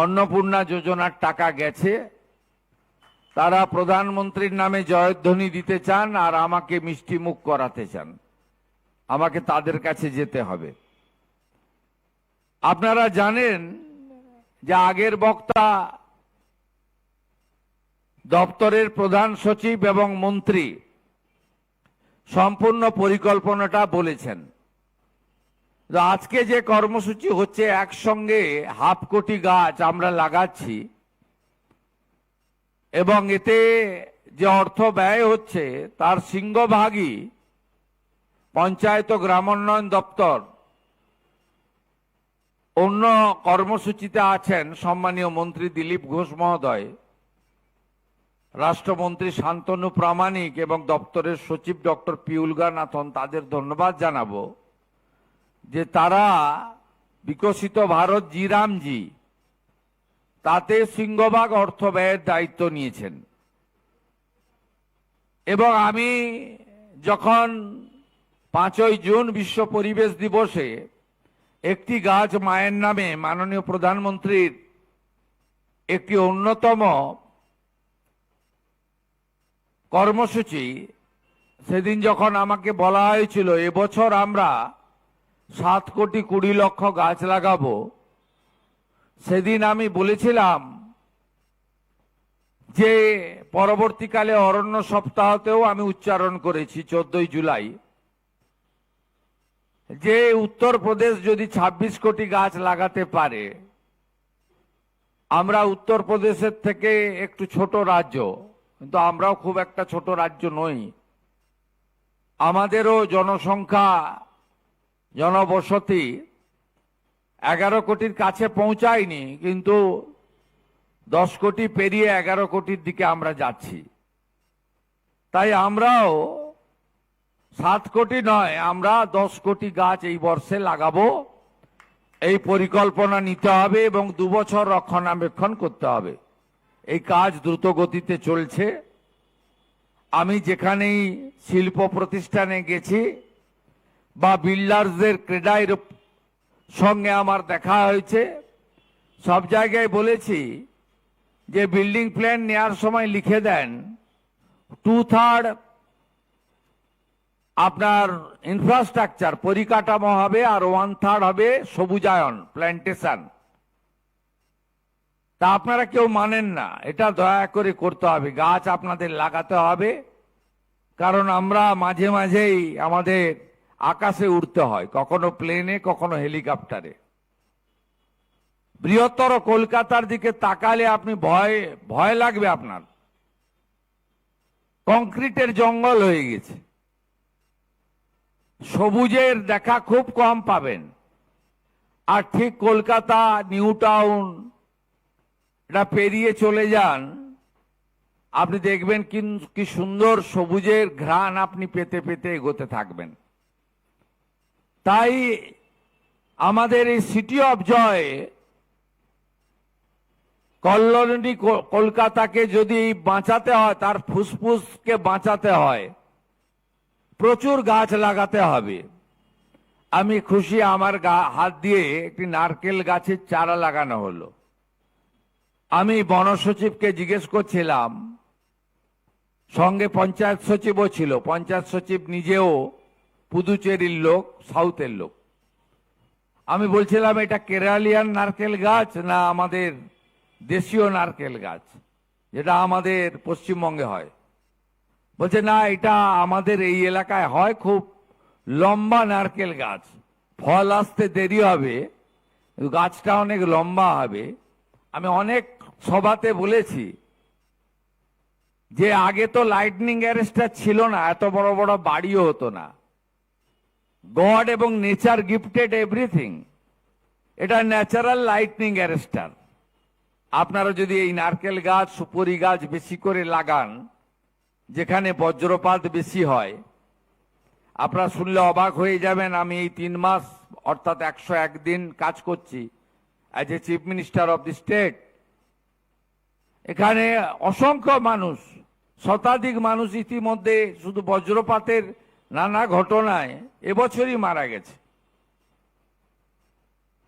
অন্নপূর্ণা যোজনার টাকা গেছে। তারা প্রধানমন্ত্রীর নামে জয়ধ্বনি দিতে চান আর আমাকে মিষ্টি মুখ করাতে চান। আমাকে তাদের কাছে যেতে হবে। আপনারা জানেন যে আগের বক্তা দপ্তরের প্রধান সচিব এবং মন্ত্রী সম্পূর্ণ পরিকল্পনাটা বলেছেন। তো আজকে যে কর্মসূচি হচ্ছে, একসঙ্গে 1/2 কোটি গাছ আমরা লাগাচ্ছি এবং এতে যে অর্থ ব্যয় হচ্ছে তার সিংহভাগই পঞ্চায়েত ও গ্রামোন্নয়ন দপ্তর। অন্য কর্মসূচিতে আছেন সম্মানীয় মন্ত্রী দিলীপ ঘোষ মহোদয়, রাষ্ট্রমন্ত্রী শান্তনু প্রামাণিক এবং দপ্তরের সচিব ডক্টর পিউলগানাথন। তাদের ধন্যবাদ জানাবো যে তারা বিকশিত ভারত জি রামজি তাতে সিংহভাগ অর্থ ব্যয়ের দায়িত্ব নিয়েছেন। এবং আমি যখন 5ই জুন বিশ্ব পরিবেশ দিবসে একটি গাছ মায়ের নামে মাননীয় প্রধানমন্ত্রীর একটি অন্যতম কর্মসূচি, সেদিন যখন আমাকে বলা হয়েছিল এবছর আমরা 7,20,00,000 গাছ লাগাবো, সেদিন আমি বলেছিলাম যে পরবর্তীকালে অরণ্য সপ্তাহতেও আমি উচ্চারণ করেছি 14ই জুলাই, যে উত্তরপ্রদেশ যদি 26 কোটি গাছ লাগাতে পারে, আমরা উত্তরপ্রদেশের থেকে একটু ছোট রাজ্য, কিন্তু আমরাও খুব একটা ছোট রাজ্য নই। আমাদেরও জনসংখ্যা, জনবসতি 11 কোটির কাছে পৌঁছায়নি, কিন্তু 10 কোটি পেরিয়ে 11 কোটির দিকে আমরা যাচ্ছি। তাই আমরাও 7 কোটি নয়, আমরা 10 কোটি গাছ এই বর্ষে লাগাবো। এই পরিকল্পনা নিতে হবে এবং 2 বছর রক্ষণাবেক্ষণ করতে হবে। এই কাজ দ্রুত গতিতে চলছে। আমি যেখানেই শিল্প প্রতিষ্ঠানে গেছি বা বিল্ডার্সদের ক্রেডাইয়ের সঙ্গে আমার দেখা হয়েছে, সব জায়গায় বলেছি যে বিল্ডিং প্ল্যান নেওয়ার সময় লিখে দেন 2/3 আপনার ইনফ্রাস্ট্রাকচার পরিকাঠামো হবে আর 1/3 হবে সবুজায়ন, প্ল্যান্টেশন। তা আপনারা কেউ মানেন না। এটা দয়া করে করতে হবে, গাছ আপনাদের লাগাতে হবে। কারণ আমরা মাঝে মাঝেই আমাদের আকাশে উড়তে হয়, কখনো প্লেনে, কখনো হেলিকপ্টারে। বৃহত্তর কলকাতার দিকে তাকালে আপনি ভয় লাগবে আপনার। কংক্রিটের জঙ্গল হয়ে গেছে, সবুজের দেখা খুব কম পাবেন। আর ঠিক কলকাতা নিউ টাউন এটা পেরিয়ে চলে যান, আপনি দেখবেন কি সুন্দর সবুজের ঘ্রাণ আপনি পেতে পেতে এগোতে থাকবেন। তাই আমাদের এই সিটি অফ জয় কল্যাণী কলকাতাকে যদি বাঁচাতে হয়, তার ফুসফুসকে বাঁচাতে হয়, প্রচুর গাছ লাগাতে হবে। আমি খুশি, আমার হাত দিয়ে একটি নারকেল গাছের চারা লাগানো হলো। আমি বন সচিবকে জিজ্ঞেস করছিলাম, সঙ্গে পঞ্চায়েত সচিবও ছিল। পঞ্চায়েত সচিব নিজেও পুদুচেরির লোক, সাউথের লোক। আমি বলছিলাম এটা কেরালিয়ান নারকেল গাছ না আমাদের দেশীয় নারকেল গাছ, যেটা আমাদের পশ্চিমবঙ্গে হয়। বলছে না, এটা আমাদের এই এলাকায় হয়, খুব লম্বা নারকেল গাছ, ফল আসতে দেরি হবে, কিন্তু গাছটা অনেক লম্বা হবে। আমি অনেক সভাতে বলেছি যে আগে তো লাইটনিং অ্যারেস্টার ছিল না, এত বড় বড় বাড়িও হতো না। গড এবং নেচার গিফটেড এভরিথিং, এটা ন্যাচারাল লাইটনিং অ্যারেস্টার। আপনারা যদি এই নারকেল গাছ, সুপারি গাছ বেশি করে লাগান, যেখানে বজ্রপাত বেশি হয়, আপনারা শুনলে অবাক হয়ে যাবেন। আমি এই 3 মাস অর্থাৎ 101 দিন কাজ করছি as a chief minister of the state. এখানে অসংখ্য মানুষ, শতাধিক মানুষ ইতিমধ্যে শুধু বজ্রপাতের নানা ঘটনায় এবছরই মারা গেছে।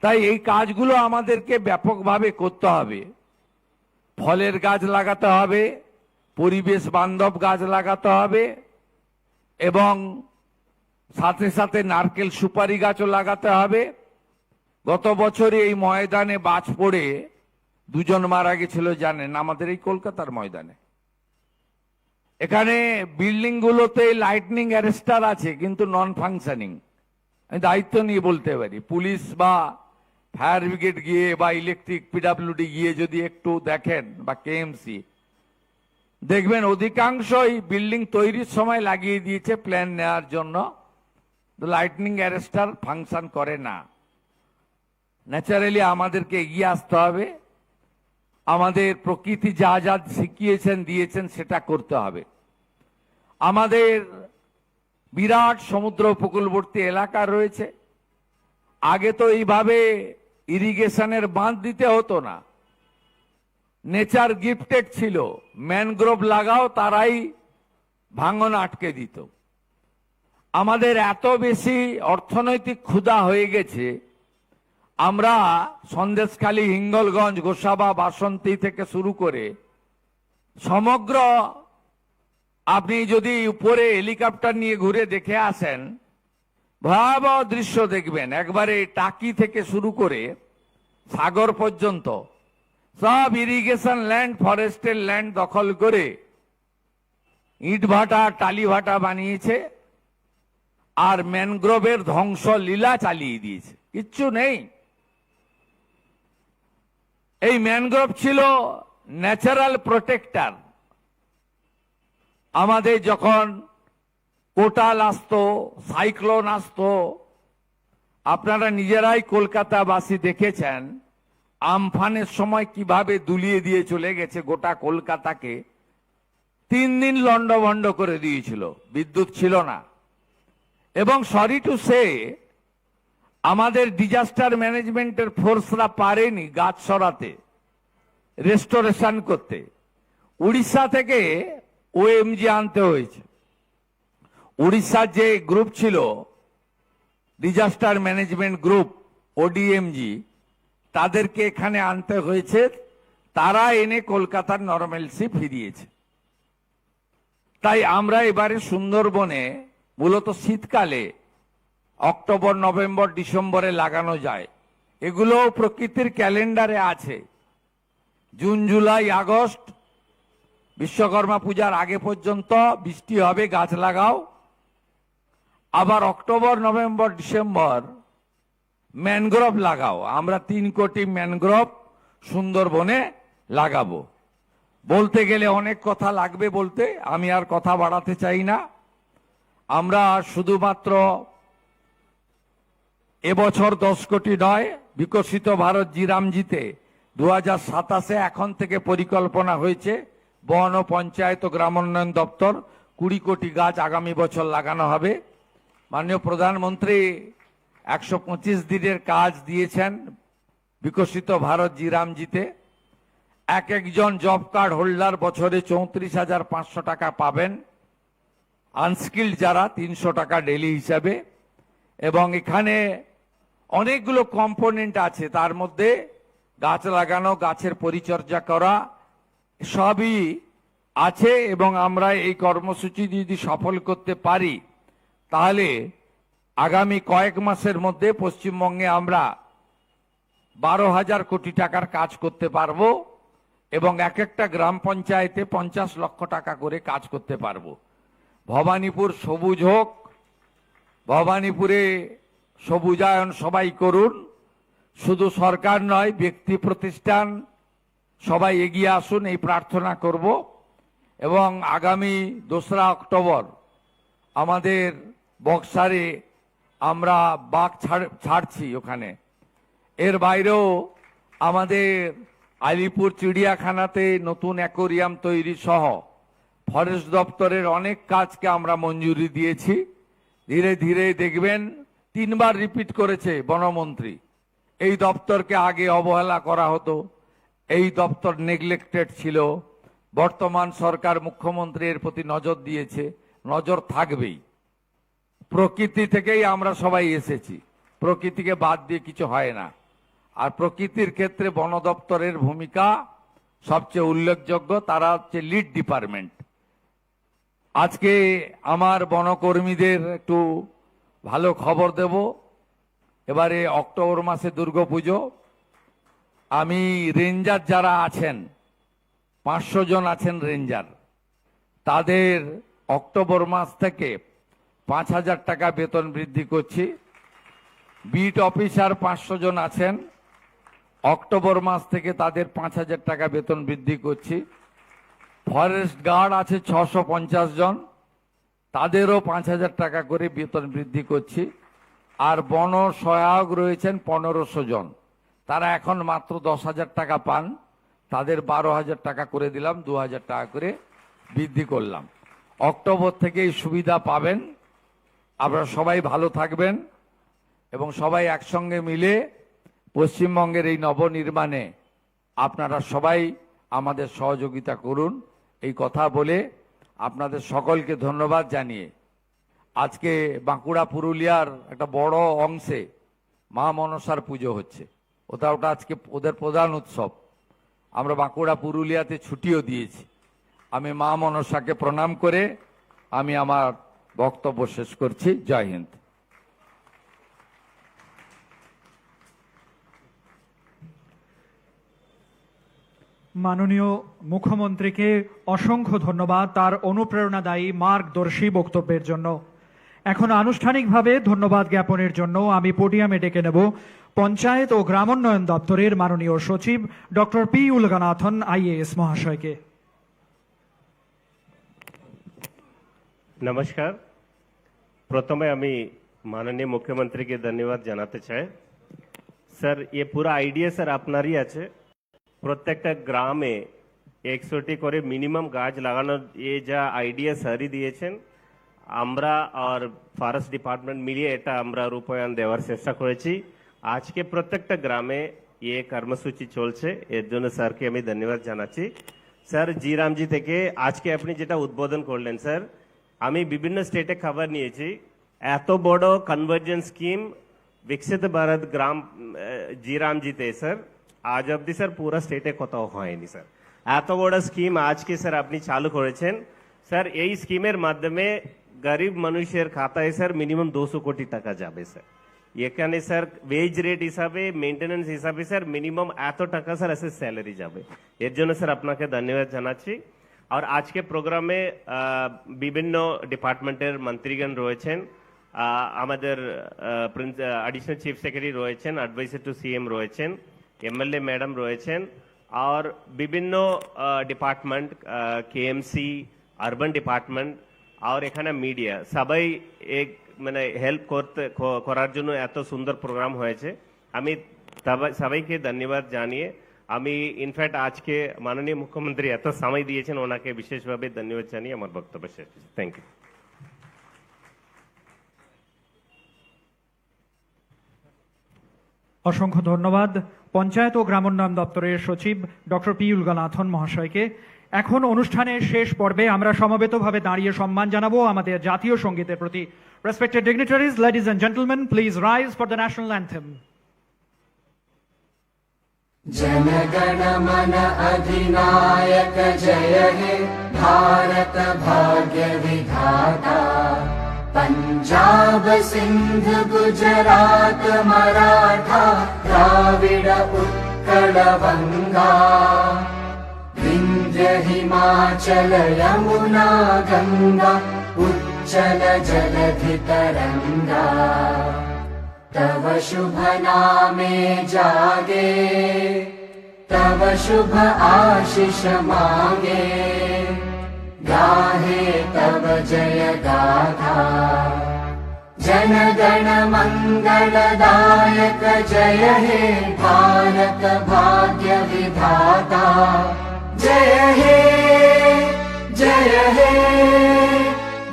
তাই এই কাজগুলো আমাদেরকে ব্যাপকভাবে করতে হবে। ফলের গাছ লাগাতে হবে, পরিবেশ বান্ধব গাছ লাগাতে হবে, এবং সাথে সাথে নারকেল সুপারি গাছও লাগাতে হবে। গত বছরে এই ময়দানে বাজ পড়ে 2 জন মারা গেছিল, জানেন, আমাদের এই কলকাতার ময়দানে। এখানে বিল্ডিং গুলোতে লাইটনিং অ্যারেস্টার আছে, কিন্তু নন ফাংশনিং। আমি দায়িত্ব নিয়ে বলতে পারি, পুলিশ বা ফায়ার ব্রিগেড গিয়ে বা ইলেকট্রিক পিডাব্লিউডি গিয়ে যদি একটু দেখেন, বা কেএমসি, দেখবেন অধিকাংশই বিল্ডিং তৈরির সময় লাগিয়ে দিয়েছে প্ল্যান নেওয়ার জন্য, লাইটনিং অ্যারেস্টার ফাংশন করে না। ন্যাচারালি আমাদেরকে এগিয়ে আসতে হবে, আমাদের প্রকৃতি যা যা শিখিয়েছেন দিয়েছেন সেটা করতে হবে। আমাদের বিরাট সমুদ্র উপকূলবর্তী এলাকা রয়েছে, আগে তো এইভাবে ইরিগেশনের বাঁধ দিতে হতো না, নেচার গিফটেড ছিল, ম্যানগ্রোভ লাগাও, তারাই ভাঙন আটকে দিত। আমাদের এত বেশি অর্থনৈতিক ক্ষুধা হয়ে গেছে, আমরা সন্দেশখালী, হিঙ্গলগঞ্জ, গোসাবা, বাসন্তী থেকে শুরু করে সমগ্র, আপনি যদি উপরে হেলিকপ্টার নিয়ে ঘুরে দেখে আসেন, ভয়াবহ দৃশ্য দেখবেন। একবারে টাকি থেকে শুরু করে সাগর পর্যন্ত সব ইরিগেশন ল্যান্ড, ফরেস্টের ল্যান্ড দখল করে ইট ভাটা, টালি ভাটা বানিয়েছে, আর ম্যানগ্রোভের ধ্বংস লীলা চালিয়ে দিয়েছে। কিচ্ছু নেই। এই ম্যানগ্রোভ ছিল ন্যাচারাল প্রোটেক্টর। আমাদের যখন কোটাল আসতো, সাইক্লোন আসতো, আপনারা নিজেরাই কলকাতাবাসী দেখেছেন আমফানের সময় কিভাবে দুলিয়ে দিয়ে চলে গেছে গোটা কলকাতাকে। 3 দিন লন্ডভন্ড করে দিয়েছিল, বিদ্যুৎ ছিল না। এবং সরি টু সে, আমাদের ডিজাস্টার ম্যানেজমেন্টের ফোর্সরা পারেনি গাছ সরাতে, রেস্টোরেশন করতে। উড়িষ্যা থেকে ওএমজি আনতে হয়েছে। উড়িষ্যার যে গ্রুপ ছিল, ডিজাস্টার ম্যানেজমেন্ট গ্রুপ, ওডিএমজি, তাদেরকে এখানে আনতে হয়েছে, তারা এনে কলকাতার নরমালসি ফিরিয়েছে। তাই আমরা এবারে সুন্দরবনে মূলত শীতকালে অক্টোবর, নভেম্বর, ডিসেম্বরে লাগানো যায়, এগুলো প্রকৃতির ক্যালেন্ডারে আছে। জুন, জুলাই, আগস্ট, বিশ্বকর্মা পূজার আগে পর্যন্ত বৃষ্টি হবে, গাছ লাগাও। আবার অক্টোবর, নভেম্বর, ডিসেম্বর ম্যানগ্রোভ লাগাও। আমরা 3 কোটি ম্যানগ্রোভ সুন্দরবনে লাগাবো। বলতে গেলে অনেক কথা লাগবে বলতে, আমি আর কথা বাড়াতে চাই না। আমরা শুধুমাত্র এবছর 10 কোটি নয়, বিকশিত ভারত জিরামজিতে 2027 এখন থেকে পরিকল্পনা হয়েছে, বন ও পঞ্চায়েত ও গ্রামোন্নয়ন দপ্তর 20 কোটি গাছ আগামী বছর লাগানো হবে। মাননীয় প্রধানমন্ত্রী 125 দিনের কাজ দিয়েছেন বিকশিত ভারত জিরামজিতে। এক একজন জব কার্ড হোল্ডার বছরে 34,500 টাকা পাবেন, আনস্কিল্ড যারা 300 টাকা ডেলি হিসাবে। এবং এখানে অনেকগুলো কম্পোনেন্ট আছে, তার মধ্যে গাছ লাগানো, গাছের পরিচর্যা করা সবই আছে। এবং আমরা এই কর্মসূচি যদি সফল করতে পারি, তাহলে আগামী কয়েক মাসের মধ্যে পশ্চিমবঙ্গে আমরা 12,000 কোটি টাকার কাজ করতে পারবো, এবং এক একটা গ্রাম পঞ্চায়েতে 50 লক্ষ টাকা করে কাজ করতে পারবো। ভবানীপুর সবুজ হোক, ভবানীপুরে সবুজায়ন সবাই করুন। শুধু সরকার নয়, ব্যক্তি প্রতিষ্ঠান সবাই এগিয়ে আসুন, এই প্রার্থনা করব। এবং আগামী 2রা অক্টোবর আমাদের বক্সারে আমরা বাঘ ছাড়ছি ওখানে। এর বাইরেও আমাদের আলিপুর চিড়িয়াখানাতে নতুন অ্যাকোরিয়াম তৈরি সহ ফরেস্ট দপ্তরের অনেক কাজকে আমরা মঞ্জুরি দিয়েছি। ধীরে ধীরে দেখবেন 3বার রিপিট করেছে বনমন্ত্রী। এই দপ্তরকে আগে অবহেলা করা হতো, এই দপ্তর নেগলেক্টেড ছিল। বর্তমান সরকার, মুখ্যমন্ত্রী এর প্রতি নজর দিয়েছে, নজর থাকবেই। প্রকৃতি থেকেই আমরা সবাই এসেছি, প্রকৃতিকে বাদ দিয়ে কিছু হয় না। আর প্রকৃতির ক্ষেত্রে বন দপ্তরের ভূমিকা সবচেয়ে উল্লেখযোগ্য, তারা হচ্ছে লিড ডিপার্টমেন্ট। আজকে আমার বনকর্মীদের একটু ভালো খবর দেব। এবারে অক্টোবর মাসে দুর্গাপুজো, আমি রেঞ্জার যারা আছেন 500 জন আছেন রেঞ্জার, তাদের অক্টোবর মাস থেকে 5000 টাকা বেতন বৃদ্ধি করছি। বিট অফিসার 500 জন আছেন, অক্টোবর মাস থেকে তাদের 5000 টাকা বেতন বৃদ্ধি করছি। ফরেস্ট গার্ড আছে 650 জন, তাদেরও 5000 টাকা করে বেতন বৃদ্ধি করছি। আর বন সহায়ক রয়েছেন 1500 জন, তারা এখন মাত্র 10,000 টাকা পান, তাদের 12,000 টাকা করে দিলাম, 2,000 টাকা করে বৃদ্ধি করলাম। অক্টোবর থেকে এই সুবিধা পাবেন। আপনারা সবাই ভালো থাকবেন এবং সবাই একসঙ্গে মিলে পশ্চিমবঙ্গের এই নবনির্মাণে আপনারা সবাই আমাদের সহযোগিতা করুন, এই কথা বলে আপনাদের সকলকে ধন্যবাদ জানিয়ে আজকে বাঁকুড়া পুরুলিয়ার একটা বড় অংশে মা মনসার পুজো হচ্ছে। ওটা আজকে ওদের প্রধান উৎসব। আমরা বাঁকুড়া পুরুলিয়াতে ছুটিও দিয়েছি। আমি মা মনসাকে প্রণাম করে আমি আমার বক্তব্য শেষ করছি। জয় হিন্দ। মাননীয় মুখ্যমন্ত্রীকে অসংখ্য ধন্যবাদ তার অনুপ্রেরণাদায়ী মার্গদর্শী বক্তব্যের জন্য। এখন আনুষ্ঠানিকভাবে ধন্যবাদ জ্ঞাপনের জন্য আমি পোডিয়ামে ডেকে নেব পঞ্চায়েত ও গ্রামোন্নয়ন দপ্তরের মাননীয় সচিব ডক্টর পি উলগানাথন আইএএস মহাশয়কে। নমস্কার। প্রথমে আমি মাননীয় মুখ্যমন্ত্রীকে ধন্যবাদ জানাতে চাই। স্যার, ये पूरा आइडिया স্যার আপনারই আছে। প্রত্যেকটা গ্রামে 100টি করে মিনিমাম গাছ লাগানোর যা আইডিয়া স্যারই দিয়েছেন, আমরা আর ফরেস্ট ডিপার্টমেন্ট মিলিয়ে এটা আমরা রূপায়ণ দেওয়ার চেষ্টা করেছি। আজকে প্রত্যেকটা গ্রামে এই কর্মসূচি চলছে, এর জন্য স্যারকে আমি ধন্যবাদ জানাচ্ছি। স্যার, জিরামজি থেকে আজকে আপনি যেটা উদ্বোধন করলেন স্যার, আমি বিভিন্ন স্টেটে খবর নিয়েছি, এত বড় কনভার্জেন্স স্কিম বিকশিত ভারত গ্রাম জিরামজিতে স্যার আজ অব্দি স্যার পুরো স্টেটে কোথাও হয়নি স্যার। এত বড় স্কিম আজকে স্যার আপনি চালু করেছেন। স্যার, এই স্কিমের মাধ্যমে গরিব মানুষের খাতায় স্যার মিনিমাম 200 কোটি টাকা যাবে স্যার। এখানে স্যার ওয়েজ রেট হিসাবে, মেনটেন্যান্স হিসাবে স্যার মিনিমাম এত টাকা স্যার এসে স্যালারি যাবে। এর জন্য স্যার আপনাকে ধন্যবাদ জানাচ্ছি। আর আজকে প্রোগ্রামে বিভিন্ন ডিপার্টমেন্টের মন্ত্রীগণ রয়েছেন, আমাদের অ্যাডিশনাল চিফ সেক্রেটারি রয়েছেন, অ্যাডভাইজার টু সিএম রয়েছেন, এমএলএ ম্যাডাম রয়েছেন, আর বিভিন্ন ডিপার্টমেন্ট, কেএমসি, আরবান ডিপার্টমেন্ট, আর এখানে মিডিয়া সবাই এক মানে হেল্প করার জন্য এত সুন্দর প্রোগ্রাম হয়েছে। আমি সবাইকে ধন্যবাদ জানিয়ে আমি ইনফ্যাক্ট আজকে মাননীয় মুখ্যমন্ত্রী এত সময় দিয়েছেন, ওনাকে বিশেষভাবে ধন্যবাদ জানিয়ে আমার বক্তব্য শেষ। Thank you. অসংখ্য ধন্যবাদ পঞ্চায়েত ও গ্রামোন্নয়ন দপ্তরের সচিব ডক্টর পি উলগানাথন মহাশয়কে। এখন অনুষ্ঠানের শেষ পর্বে আমরা সমবেতভাবে দাঁড়িয়ে সম্মান জানাবো আমাদের জাতীয় সঙ্গীতের প্রতি। Respected dignitaries, ladies and gentleman, please rise for the national anthem. जनगण मन अधिनायक जय हे भारत भाग्य विधाता। पंजाब सिंध गुजरात मराठा द्राविड उत्कल बंगा। विंध्य हिमाचल यमुना गंगा उच्चल जलधि तरंगा तव शुभ नामे जागे तव शुभ आशीष मांगे गाहे तव जय गाथा जन गण मंगलदायक जय हे भारत भाग्य विधाता जय हे जय हे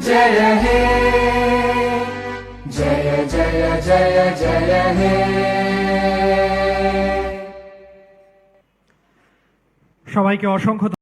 जय हे जय जय जय जय हे সবাইকে অসংখ্য